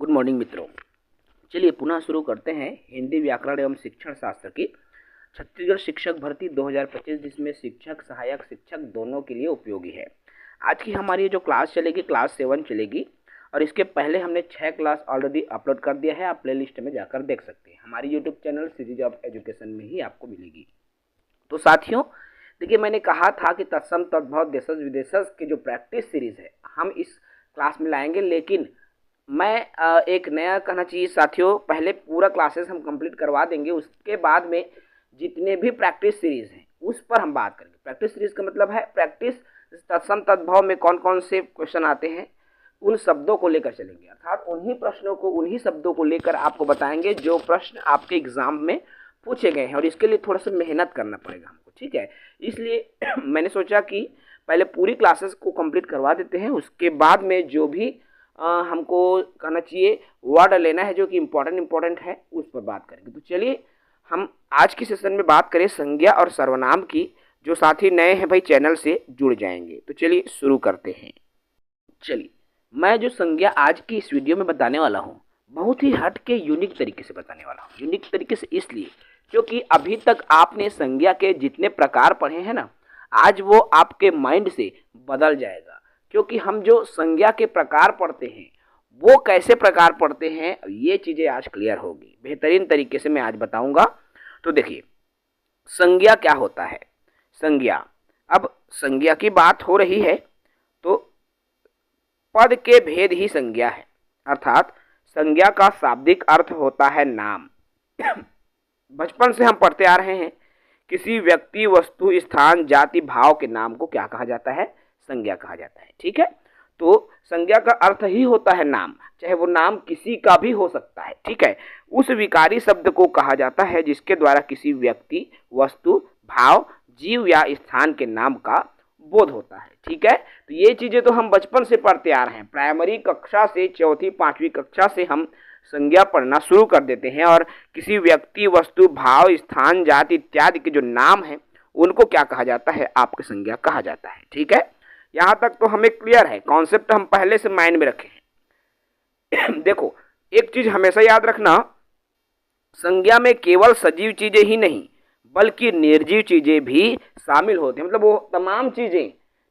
Good morning मित्रों। चलिए पुनः शुरू करते हैं हिंदी व्याकरण एवं शिक्षण शास्त्र की छत्तीसगढ़ शिक्षक भर्ती 2025, जिसमें शिक्षक सहायक शिक्षक दोनों के लिए उपयोगी है। आज की हमारी जो क्लास चलेगी क्लास 7 चलेगी और इसके पहले हमने 6 क्लास ऑलरेडी अपलोड कर दिया है। आप प्ले लिस्ट में जाकर देख सकते हैं, हमारी YouTube channel series of education में ही आपको मिलेगी। तो साथियों देखिए, मैंने कहा था कि तत्सम तद्भव देशज विदेशज की जो प्रैक्टिस सीरीज है हम इस क्लास में लाएंगे, लेकिन मैं एक नया कहना चाहिए साथियों, पहले पूरा क्लासेस हम कंप्लीट करवा देंगे, उसके बाद में जितने भी प्रैक्टिस सीरीज हैं उस पर हम बात करेंगे। प्रैक्टिस सीरीज का मतलब है प्रैक्टिस तत्सम तद्भव में कौन कौन से क्वेश्चन आते हैं उन शब्दों को लेकर चलेंगे, अर्थात उन्हीं प्रश्नों को उन्हीं शब्दों को लेकर आपको बताएंगे जो प्रश्न आपके एग्जाम में पूछे गए हैं, और इसके लिए थोड़ा सा मेहनत करना पड़ेगा हमको, ठीक है। इसलिए मैंने सोचा कि पहले पूरी क्लासेस को कंप्लीट करवा देते हैं, उसके बाद में जो भी हमको कहना चाहिए वर्ड लेना है जो कि इम्पोर्टेंट है उस पर बात करेंगे। तो चलिए हम आज की सेशन में बात करें संज्ञा और सर्वनाम की। जो साथी नए हैं भाई चैनल से जुड़ जाएंगे। तो चलिए शुरू करते हैं। चलिए मैं जो संज्ञा आज की इस वीडियो में बताने वाला हूँ बहुत ही हट के यूनिक तरीके से बताने वाला हूँ। यूनिक तरीके से इसलिए क्योंकि अभी तक आपने संज्ञा के जितने प्रकार पढ़े हैं ना, आज वो आपके माइंड से बदल जाएगा, क्योंकि हम जो संज्ञा के प्रकार पढ़ते हैं वो कैसे प्रकार पढ़ते हैं ये चीज़ें आज क्लियर होगी, बेहतरीन तरीके से मैं आज बताऊंगा। तो देखिए संज्ञा क्या होता है। संज्ञा, अब संज्ञा की बात हो रही है तो पद के भेद ही संज्ञा है, अर्थात संज्ञा का शाब्दिक अर्थ होता है नाम। बचपन से हम पढ़ते आ रहे हैं, किसी व्यक्ति वस्तु स्थान जाति भाव के नाम को क्या कहा जाता है? संज्ञा कहा जाता है, ठीक है। तो संज्ञा का अर्थ ही होता है नाम, चाहे वो नाम किसी का भी हो सकता है, ठीक है। उस विकारी शब्द को कहा जाता है जिसके द्वारा किसी व्यक्ति वस्तु भाव जीव या स्थान के नाम का बोध होता है, ठीक है। तो ये चीजें तो हम बचपन से पढ़ते आ रहे हैं, प्राइमरी कक्षा से चौथी पांचवी कक्षा से हम संज्ञा पढ़ना शुरू कर देते हैं, और किसी व्यक्ति वस्तु भाव स्थान जाति इत्यादि के जो नाम हैं उनको क्या कहा जाता है? आपकी संज्ञा कहा जाता है, ठीक है। यहाँ तक तो हमें क्लियर है, कॉन्सेप्ट हम पहले से माइंड में रखे हैं। देखो एक चीज हमेशा याद रखना, संज्ञा में केवल सजीव चीजें ही नहीं बल्कि निर्जीव चीजें भी शामिल होती हैं, मतलब वो तमाम चीजें,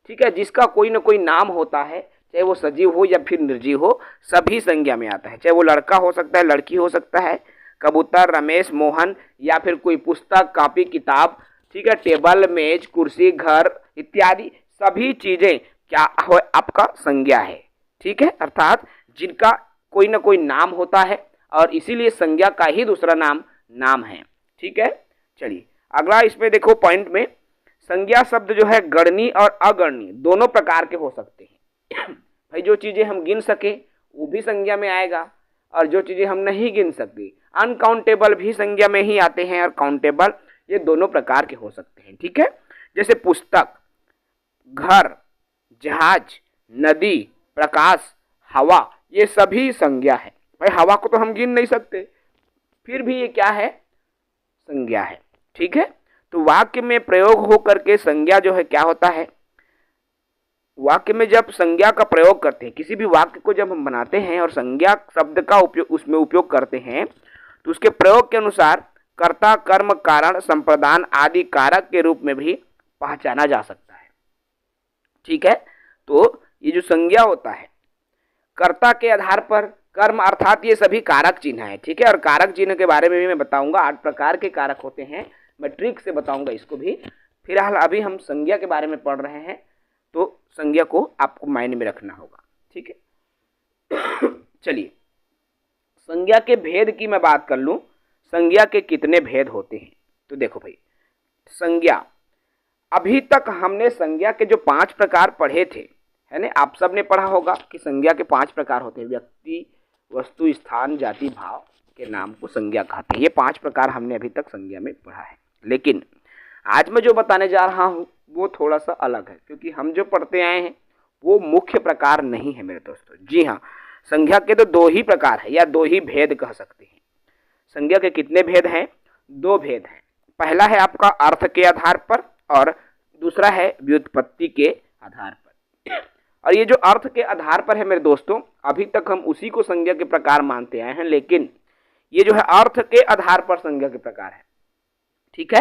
ठीक है, जिसका कोई ना कोई नाम होता है, चाहे वो सजीव हो या फिर निर्जीव हो, सभी संज्ञा में आता है। चाहे वो लड़का हो सकता है, लड़की हो सकता है, कबूतर रमेश मोहन, या फिर कोई पुस्तक कापी किताब, ठीक है, टेबल मेज कुर्सी घर इत्यादि सभी चीजें क्या हो? आपका संज्ञा है, ठीक है, अर्थात जिनका कोई ना कोई नाम होता है, और इसीलिए संज्ञा का ही दूसरा नाम नाम है, ठीक है। चलिए अगला इसमें देखो पॉइंट में, संज्ञा शब्द जो है गणनीय और अगणनीय दोनों प्रकार के हो सकते हैं। भाई जो चीजें हम गिन सके वो भी संज्ञा में आएगा, और जो चीजें हम नहीं गिन सकते अनकाउंटेबल भी संज्ञा में ही आते हैं, और काउंटेबल, ये दोनों प्रकार के हो सकते हैं, ठीक है। जैसे पुस्तक, घर, जहाज, नदी, प्रकाश, हवा, ये सभी संज्ञा है। भाई हवा को तो हम गिन नहीं सकते, फिर भी ये क्या है? संज्ञा है, ठीक है। तो वाक्य में प्रयोग हो करके संज्ञा जो है क्या होता है? वाक्य में जब संज्ञा का प्रयोग करते हैं, किसी भी वाक्य को जब हम बनाते हैं और संज्ञा शब्द का उपयोग उसमें उपयोग करते हैं, तो उसके प्रयोग के अनुसार कर्ता कर्म कारण संप्रदान आदि कारक के रूप में भी पहचाना जा सकता है, ठीक है। तो ये जो संज्ञा होता है कर्ता के आधार पर, कर्म अर्थात ये सभी कारक चिन्ह है, ठीक है। और कारक चिन्ह के बारे में भी मैं बताऊंगा, 8 प्रकार के कारक होते हैं, मैं ट्रिक से बताऊंगा इसको भी। फिलहाल अभी हम संज्ञा के बारे में पढ़ रहे हैं, तो संज्ञा को आपको माइंड में रखना होगा, ठीक है। चलिए संज्ञा के भेद की मैं बात कर लूं, संज्ञा के कितने भेद होते हैं? तो देखो भाई, संज्ञा अभी तक हमने संज्ञा के जो 5 प्रकार पढ़े थे, है ना, आप सब ने पढ़ा होगा कि संज्ञा के 5 प्रकार होते हैं, व्यक्ति वस्तु स्थान जाति भाव के नाम को संज्ञा कहते हैं। ये 5 प्रकार हमने अभी तक संज्ञा में पढ़ा है, लेकिन आज मैं जो बताने जा रहा हूँ वो थोड़ा सा अलग है, क्योंकि हम जो पढ़ते आए हैं वो मुख्य प्रकार नहीं है मेरे दोस्तों। जी हाँ, संज्ञा के तो 2 ही प्रकार है या 2 ही भेद कह सकते हैं। संज्ञा के कितने भेद हैं? 2 भेद हैं। पहला है आपका अर्थ के आधार पर, और दूसरा है व्युत्पत्ति के आधार पर। और ये जो अर्थ के आधार पर है मेरे दोस्तों, अभी तक हम उसी को संज्ञा के प्रकार मानते आए हैं, लेकिन ये जो है अर्थ के आधार पर संज्ञा के प्रकार है। ठीक है,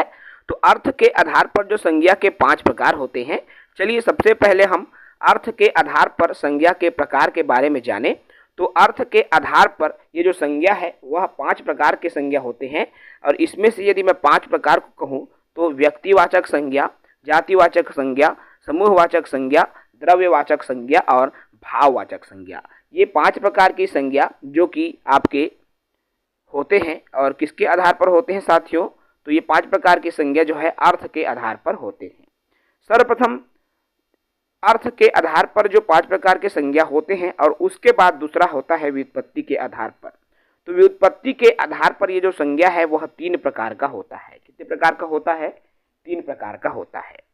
तो अर्थ के आधार पर जो संज्ञा के 5 प्रकार होते हैं, चलिए सबसे पहले हम अर्थ के आधार पर संज्ञा के प्रकार के बारे में जाने। तो अर्थ के आधार पर ये जो संज्ञा है वह 5 प्रकार के संज्ञा होते हैं, और इसमें से यदि मैं 5 प्रकार को कहूँ तो व्यक्तिवाचक संज्ञा, जातिवाचक संज्ञा, समूहवाचक संज्ञा, द्रव्यवाचक संज्ञा और भाववाचक संज्ञा। ये 5 प्रकार की संज्ञा जो कि आपके होते हैं, और किसके आधार पर होते हैं साथियों, तो ये 5 प्रकार की संज्ञा जो है अर्थ के आधार पर होते हैं। सर्वप्रथम अर्थ के आधार पर जो 5 प्रकार के संज्ञा होते हैं, और उसके बाद दूसरा होता है व्युत्पत्ति के आधार पर। तो व्युत्पत्ति के आधार पर ये जो संज्ञा है वह 3 प्रकार का होता है। कितने प्रकार का होता है? 3 प्रकार का होता है।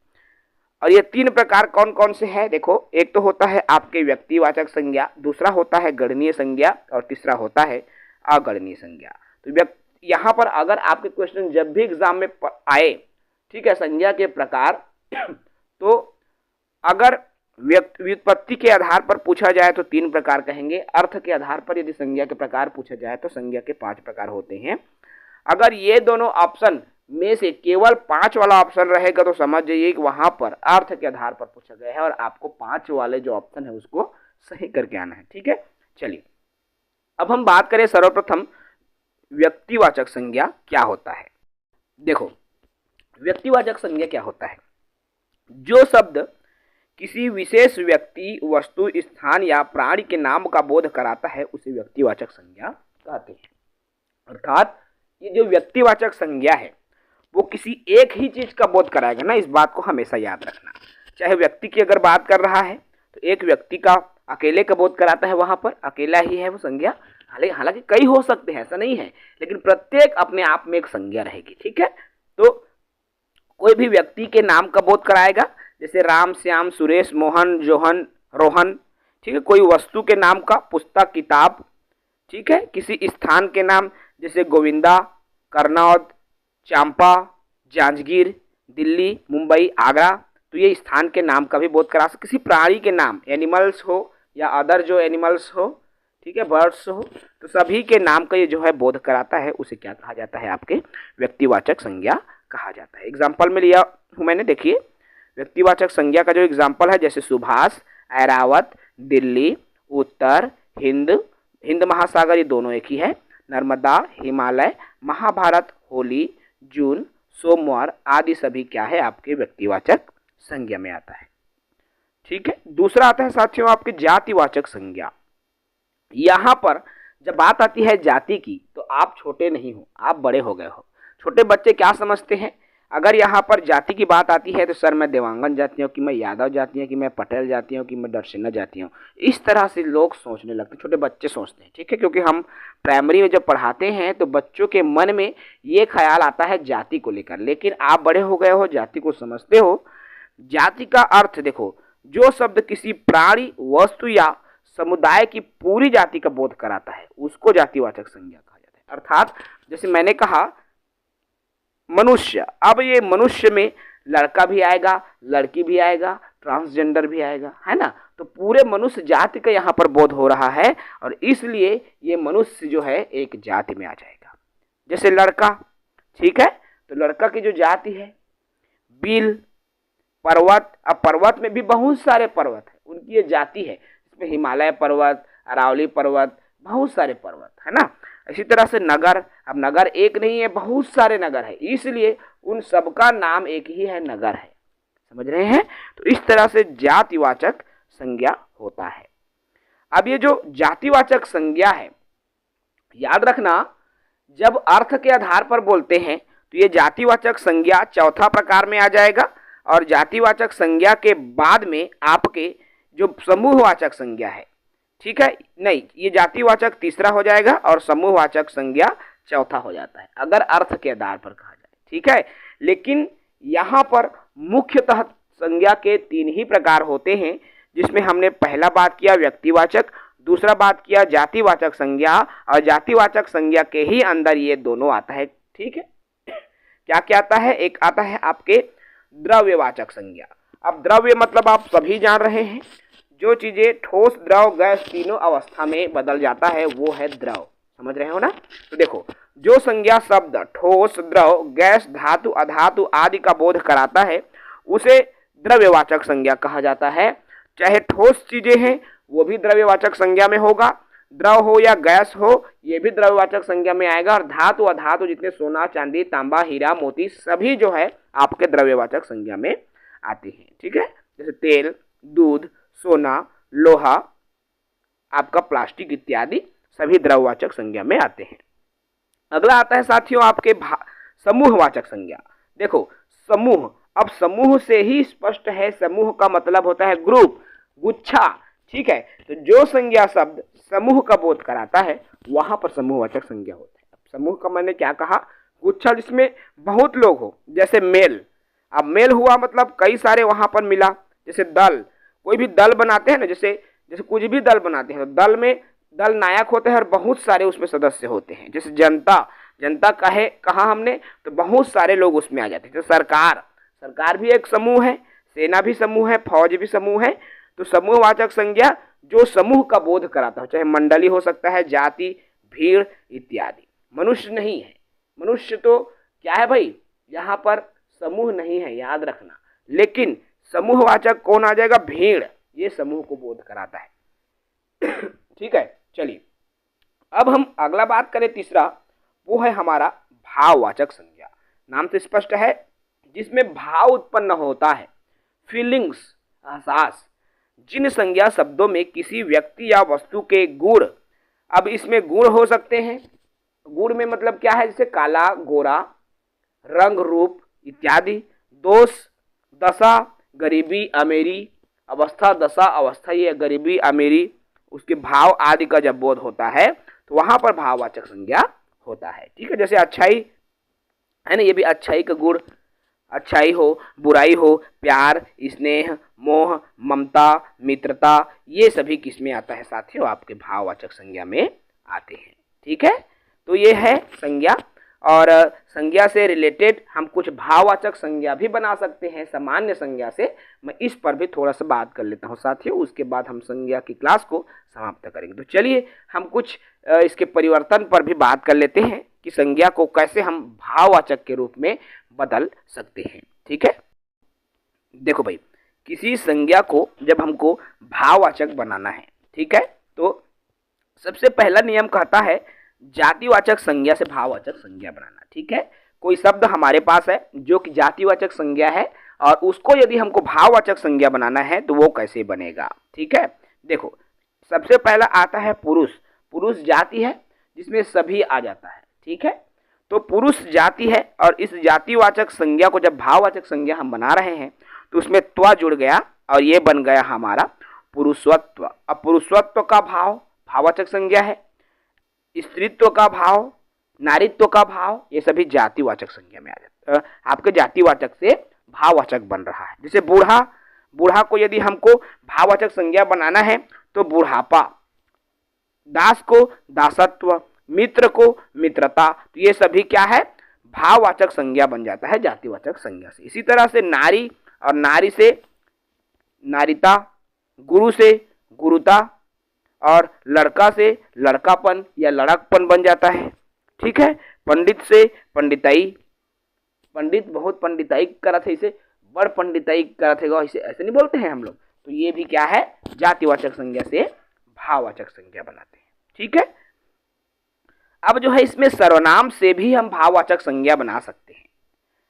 और ये 3 प्रकार कौन कौन से हैं? देखो, एक तो होता है आपके व्यक्तिवाचक संज्ञा, दूसरा होता है गणनीय संज्ञा, और तीसरा होता है अगणनीय संज्ञा। तो यहाँ पर अगर आपके क्वेश्चन जब भी एग्जाम में आए, ठीक है, संज्ञा के प्रकार, तो अगर व्युत्पत्ति के आधार पर पूछा जाए तो 3 प्रकार कहेंगे। अर्थ के आधार पर यदि संज्ञा के प्रकार पूछा जाए तो संज्ञा के 5 प्रकार होते हैं। अगर ये दोनों ऑप्शन में से केवल 5 वाला ऑप्शन रहेगा तो समझ जाइए कि वहां पर अर्थ के आधार पर पूछा गया है, और आपको 5 वाले जो ऑप्शन है उसको सही करके आना है। ठीक है, चलिए अब हम बात करें सर्वप्रथम व्यक्तिवाचक संज्ञा क्या होता है। देखो, व्यक्तिवाचक संज्ञा क्या होता है? जो शब्द किसी विशेष व्यक्ति, वस्तु, स्थान या प्राणी के नाम का बोध कराता है उसे व्यक्तिवाचक संज्ञा कहते हैं। अर्थात ये जो व्यक्तिवाचक संज्ञा है वो किसी एक ही चीज का बोध कराएगा ना, इस बात को हमेशा याद रखना। चाहे व्यक्ति की अगर बात कर रहा है तो एक व्यक्ति का अकेले का बोध कराता है, वहां पर अकेला ही है वो संज्ञा। हालांकि कई हो सकते हैं, ऐसा नहीं है, लेकिन प्रत्येक अपने आप में एक संज्ञा रहेगी। ठीक है, तो कोई भी व्यक्ति के नाम का बोध कराएगा, जैसे राम, श्याम, सुरेश, मोहन, जोहन, रोहन। ठीक है, कोई वस्तु के नाम का पुस्तक, किताब। ठीक है, किसी स्थान के नाम जैसे गोविंदा, करनौद, चांपा, जांजगीर, दिल्ली, मुंबई, आगरा, तो ये स्थान के नाम का भी बोध करा सकते। किसी प्राणी के नाम, एनिमल्स हो या अदर जो एनिमल्स हो, ठीक है, बर्ड्स हो, तो सभी के नाम का ये जो है बोध कराता है, उसे क्या कहा जाता है? आपके व्यक्तिवाचक संज्ञा कहा जाता है। एग्जाम्पल में लिया हूँ मैंने, देखिए व्यक्तिवाचक संज्ञा का जो एग्जाम्पल है, जैसे सुभाष, ऐरावत, दिल्ली, उत्तर, हिंद महासागर, ये दोनों एक ही है, नर्मदा, हिमालय, महाभारत, होली, जून, सोमवार आदि सभी क्या है? आपके व्यक्तिवाचक संज्ञा में आता है। ठीक है, दूसरा आता है साथियों आपके जातिवाचक संज्ञा। यहाँ पर जब बात आती है जाति की तो आप छोटे नहीं हो, आप बड़े हो गए हो। छोटे बच्चे क्या समझते हैं? अगर यहाँ पर जाति की बात आती है तो सर मैं देवांगन जाति हूँ, कि मैं यादव जाति हूँ, कि मैं पटेल जाति हूँ, कि मैं दर्शना जाति हूँ। इस तरह से लोग सोचने लगते, छोटे बच्चे सोचते हैं। ठीक है, क्योंकि हम प्राइमरी में जब पढ़ाते हैं तो बच्चों के मन में ये ख्याल आता है जाति को लेकर, लेकिन आप बड़े हो गए हो, जाति को समझते हो। जाति का अर्थ देखो, जो शब्द किसी प्राणी, वस्तु या समुदाय की पूरी जाति का बोध कराता है उसको जातिवाचक संज्ञा कहा जाता है। अर्थात जैसे मैंने कहा मनुष्य, अब ये मनुष्य में लड़का भी आएगा, लड़की भी आएगा, ट्रांसजेंडर भी आएगा, है ना। तो पूरे मनुष्य जाति का यहाँ पर बोध हो रहा है, और इसलिए ये मनुष्य जो है एक जाति में आ जाएगा। जैसे लड़का, ठीक है, तो लड़का की जो जाति है बिल, पर्वत। अब पर्वत में भी बहुत सारे पर्वत है, उनकी ये जाति है। इसमें हिमालय पर्वत, अरावली पर्वत, बहुत सारे पर्वत है ना। इसी तरह से नगर, अब नगर एक नहीं है, बहुत सारे नगर है, इसलिए उन सबका नाम एक ही है, नगर है। समझ रहे हैं? तो इस तरह से जातिवाचक संज्ञा होता है। अब ये जो जातिवाचक संज्ञा है, याद रखना, जब अर्थ के आधार पर बोलते हैं तो ये जातिवाचक संज्ञा चौथा प्रकार में आ जाएगा, और जातिवाचक संज्ञा के बाद में आपके जो समूहवाचक संज्ञा है, ठीक है, नहीं, ये जातिवाचक तीसरा हो जाएगा और समूहवाचक संज्ञा चौथा हो जाता है अगर अर्थ के आधार पर कहा जाए। ठीक है, लेकिन यहाँ पर मुख्यतः संज्ञा के 3 ही प्रकार होते हैं, जिसमें हमने पहला बात किया व्यक्तिवाचक, दूसरा बात किया जातिवाचक संज्ञा, और जातिवाचक संज्ञा के ही अंदर ये दोनों आता है। ठीक है, क्या क्या आता है? एक आता है आपके द्रव्यवाचक संज्ञा। अब द्रव्य मतलब आप सभी जान रहे हैं, जो चीजें ठोस, द्रव, गैस तीनों अवस्था में बदल जाता है वो है द्रव। समझ रहे हो ना? तो देखो, जो संज्ञा शब्द ठोस, द्रव, गैस, धातु, अधातु आदि का बोध कराता है उसे द्रव्यवाचक संज्ञा कहा जाता है। चाहे ठोस चीजें हैं वो भी द्रव्यवाचक संज्ञा में होगा, द्रव हो या गैस हो ये भी द्रव्यवाचक संज्ञा में आएगा, और धातु, अधातु जितने सोना, चांदी, तांबा, हीरा, मोती सभी जो है आपके द्रव्यवाचक संज्ञा में आते हैं। ठीक है, जैसे तेल, दूध, सोना, लोहा, आपका प्लास्टिक इत्यादि सभी द्रव्यवाचक संज्ञा में आते हैं। अगला आता है साथियों आपके समूहवाचक संज्ञा। देखो समूह, अब समूह से ही स्पष्ट है, समूह का मतलब होता है ग्रुप, गुच्छा। ठीक है, तो जो संज्ञा शब्द समूह का बोध कराता है वहां पर समूहवाचक संज्ञा होता है। समूह का मैंने क्या कहा? गुच्छा जिसमें बहुत लोग हो, जैसे मेल। अब मेल हुआ मतलब कई सारे वहां पर मिला। जैसे दल, कोई भी दल बनाते हैं ना, जैसे कुछ भी दल बनाते हैं तो दल में दल नायक होते हैं और बहुत सारे उसमें सदस्य होते हैं। जैसे जनता, जनता कहा हमने तो बहुत सारे लोग उसमें आ जाते हैं। जैसे सरकार, सरकार भी एक समूह है, सेना भी समूह है, फौज भी समूह है। तो समूहवाचक संज्ञा जो समूह का बोध कराता है, चाहे मंडली हो सकता है, जाति, भीड़ इत्यादि। मनुष्य नहीं है, मनुष्य तो क्या है भाई, यहाँ पर समूह नहीं है, याद रखना। लेकिन समूहवाचक कौन आ जाएगा? भीड़, ये समूह को बोध कराता है। ठीक है, चलिए अब हम अगला बात करें, तीसरा, वो है हमारा भाववाचक संज्ञा। नाम से स्पष्ट है, जिसमें भाव उत्पन्न होता है, फीलिंग्स, एहसास। जिन संज्ञा शब्दों में किसी व्यक्ति या वस्तु के गुण, अब इसमें गुण हो सकते हैं, गुण में मतलब क्या है, जैसे काला, गोरा, रंग, रूप इत्यादि। दोष, दशा, गरीबी, अमीरी, अवस्था, दशा, अवस्था, ये गरीबी, अमीरी, उसके भाव आदि का जब बोध होता है तो वहां पर भाववाचक संज्ञा होता है। ठीक है, जैसे अच्छाई है ना, ये भी अच्छाई का गुण, अच्छाई हो, बुराई हो, प्यार, स्नेह, मोह, ममता, मित्रता, ये सभी किस में आता है साथियों? आपके भाववाचक संज्ञा में आते हैं। ठीक है, तो ये है संज्ञा, और संज्ञा से रिलेटेड हम कुछ भाववाचक संज्ञा भी बना सकते हैं सामान्य संज्ञा से। मैं इस पर भी थोड़ा सा बात कर लेता हूँ साथियों, उसके बाद हम संज्ञा की क्लास को समाप्त करेंगे। तो चलिए हम कुछ इसके परिवर्तन पर भी बात कर लेते हैं कि संज्ञा को कैसे हम भाववाचक के रूप में बदल सकते हैं। ठीक है, देखो भाई, किसी संज्ञा को जब हमको भाववाचक बनाना है, ठीक है, तो सबसे पहला नियम कहता है जातिवाचक संज्ञा से भाववाचक संज्ञा बनाना। ठीक है, कोई शब्द हमारे पास है जो कि जातिवाचक संज्ञा है और उसको यदि हमको भाववाचक संज्ञा बनाना है तो वो कैसे बनेगा? ठीक है, देखो सबसे पहला आता है पुरुष। पुरुष जाति है जिसमें सभी आ जाता है। ठीक है, तो पुरुष जाति है और इस जातिवाचक संज्ञा को जब भाववाचक संज्ञा हम बना रहे हैं तो उसमें त्व जुड़ गया और ये बन गया हमारा पुरुषत्व। अब पुरुषत्व का भाव भाववाचक संज्ञा है, स्त्रीत्व का भाव, नारीत्व का भाव, ये सभी जातिवाचक संज्ञा में आ जाता है। आपके जातिवाचक से भाववाचक बन रहा है। जैसे बूढ़ा, बूढ़ा को यदि हमको भाववाचक संज्ञा बनाना है तो बुढ़ापा, दास को दासत्व, मित्र को मित्रता, तो ये सभी क्या है? भाववाचक संज्ञा बन जाता है जातिवाचक संज्ञा से। इसी तरह से नारी और नारी से नारिता, गुरु से गुरुता और लड़का से लड़कापन या लड़कपन बन जाता है। ठीक है, पंडित से पंडिताई, पंडित बहुत पंडिताई करा थे, इसे बड़ पंडिताई करा थे, इसे ऐसे नहीं बोलते हैं हम लोग। तो ये भी क्या है? जातिवाचक संज्ञा से भाववाचक संज्ञा बनाते हैं। ठीक है, अब जो है इसमें सर्वनाम से भी हम भाववाचक संज्ञा बना सकते हैं।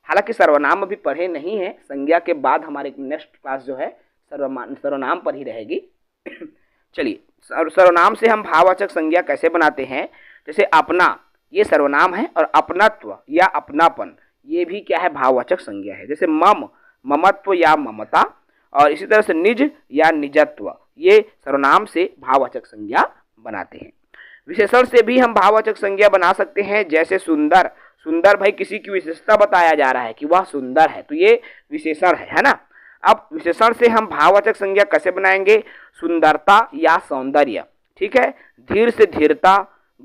हालांकि सर्वनाम अभी पढ़े नहीं है, संज्ञा के बाद हमारे नेक्स्ट क्लास जो है सर्वनाम पर ही रहेगी। चलिए, सर्वनाम से हम भाववाचक संज्ञा कैसे बनाते हैं? जैसे अपना, ये सर्वनाम है, और अपनत्व या अपनापन, ये भी क्या है? भाववाचक संज्ञा है। जैसे मम, ममत्व या ममता, और इसी तरह से निज या निजत्व, ये सर्वनाम से भाववाचक संज्ञा बनाते हैं। विशेषण से भी हम भाववाचक संज्ञा बना सकते हैं। जैसे सुंदर, सुंदर भाई किसी की विशेषता बताया जा रहा है कि वह सुंदर है, तो ये विशेषण है ना। अब विशेषण से हम भाववाचक संज्ञा कैसे बनाएंगे? सुंदरता या सौंदर्य। ठीक है, धीर से धीरता,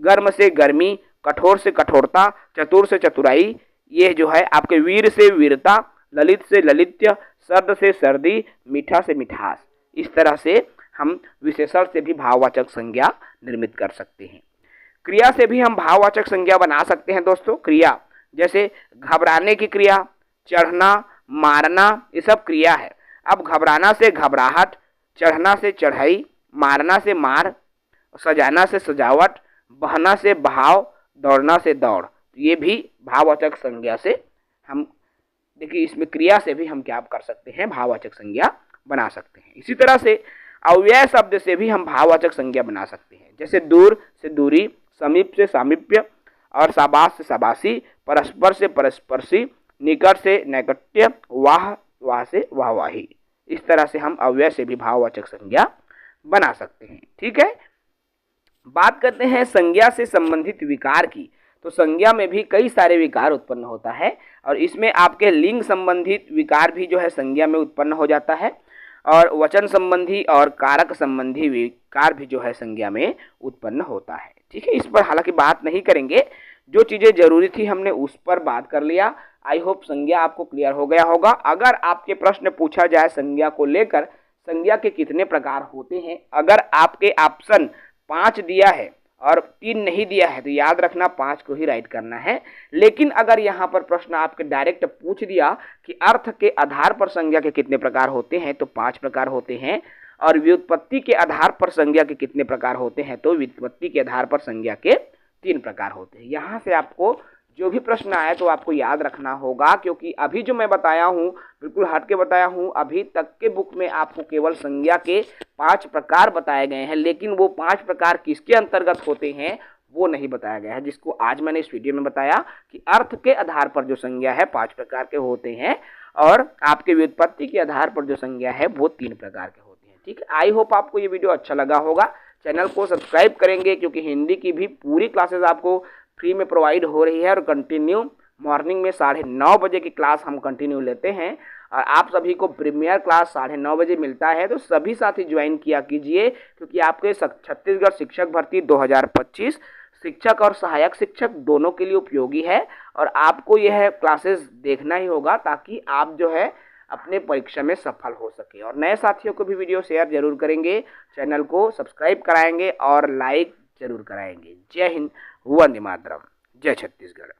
गर्म से गर्मी, कठोर से कठोरता, चतुर से चतुराई, ये जो है आपके वीर से वीरता, ललित से ललित्य, सर्द से सर्दी, मीठा से मिठास। इस तरह से हम विशेषण से भी भाववाचक संज्ञा निर्मित कर सकते हैं। क्रिया से भी हम भाववाचक संज्ञा बना सकते हैं दोस्तों। क्रिया जैसे घबराने की क्रिया, चढ़ना, मारना, ये सब क्रिया है। अब घबराना से घबराहट, चढ़ना से चढ़ाई, मारना से मार, सजाना से सजावट, बहना से बहाव, दौड़ना से दौड़, ये भी भाववाचक संज्ञा से हम देखिए, इसमें क्रिया से भी हम क्या कर सकते हैं, भाववाचक संज्ञा बना सकते हैं। इसी तरह से अव्यय शब्द से भी हम भाववाचक संज्ञा बना सकते हैं। जैसे दूर से दूरी, समीप से सामीप्य, और शाबाश से शाबाशी, परस्पर से परस्पर्शी, निकट से नैकट्य, वाह वाह से वाहवाही। इस तरह से हम अव्यय से भी भाववाचक संज्ञा बना सकते हैं। ठीक है, बात करते हैं संज्ञा से संबंधित विकार की। तो संज्ञा में भी कई सारे विकार उत्पन्न होता है और इसमें आपके लिंग संबंधित विकार भी जो है संज्ञा में उत्पन्न हो जाता है, और वचन संबंधी और कारक संबंधी विकार भी जो है संज्ञा में उत्पन्न होता है। ठीक है, इस पर हालांकि बात नहीं करेंगे, जो चीज़ें जरूरी थी हमने उस पर बात कर लिया। आई होप संज्ञा आपको क्लियर हो गया होगा। अगर आपके प्रश्न पूछा जाए संज्ञा को लेकर, संज्ञा के कितने प्रकार होते हैं, अगर आपके ऑप्शन 5 दिया है और 3 नहीं दिया है तो याद रखना 5 को ही राइट करना है। लेकिन अगर यहाँ पर प्रश्न आपके डायरेक्ट पूछ दिया कि अर्थ के आधार पर संज्ञा के कितने प्रकार होते हैं, तो 5 प्रकार होते हैं, और व्युत्पत्ति के आधार पर संज्ञा के कितने प्रकार होते हैं, तो व्युत्पत्ति के आधार पर संज्ञा के 3 प्रकार होते हैं। यहाँ से आपको जो भी प्रश्न आए तो आपको याद रखना होगा, क्योंकि अभी जो मैं बताया हूँ बिल्कुल हट के बताया हूँ। अभी तक के बुक में आपको केवल संज्ञा के 5 प्रकार बताए गए हैं, लेकिन वो 5 प्रकार किसके अंतर्गत होते हैं वो नहीं बताया गया है, जिसको आज मैंने इस वीडियो में बताया कि अर्थ के आधार पर जो संज्ञा है 5 प्रकार के होते हैं, और आपके व्युत्पत्ति के आधार पर जो संज्ञा है वो 3 प्रकार के होते हैं। ठीक है, आई होप आपको ये वीडियो अच्छा लगा होगा। चैनल को सब्सक्राइब करेंगे, क्योंकि हिंदी की भी पूरी क्लासेज आपको फ्री में प्रोवाइड हो रही है, और कंटिन्यू मॉर्निंग में 9:30 बजे की क्लास हम कंटिन्यू लेते हैं, और आप सभी को प्रीमियर क्लास 9:30 बजे मिलता है। तो सभी साथी ज्वाइन किया कीजिए, क्योंकि आपके छत्तीसगढ़ शिक्षक भर्ती 2025 शिक्षक और सहायक शिक्षक दोनों के लिए उपयोगी है, और आपको यह क्लासेस देखना ही होगा ताकि आप जो है अपने परीक्षा में सफल हो सके। और नए साथियों को भी वीडियो शेयर जरूर करेंगे, चैनल को सब्सक्राइब कराएंगे और लाइक जरूर कराएंगे। जय हिंद, वंदे मातरम, जय छत्तीसगढ़।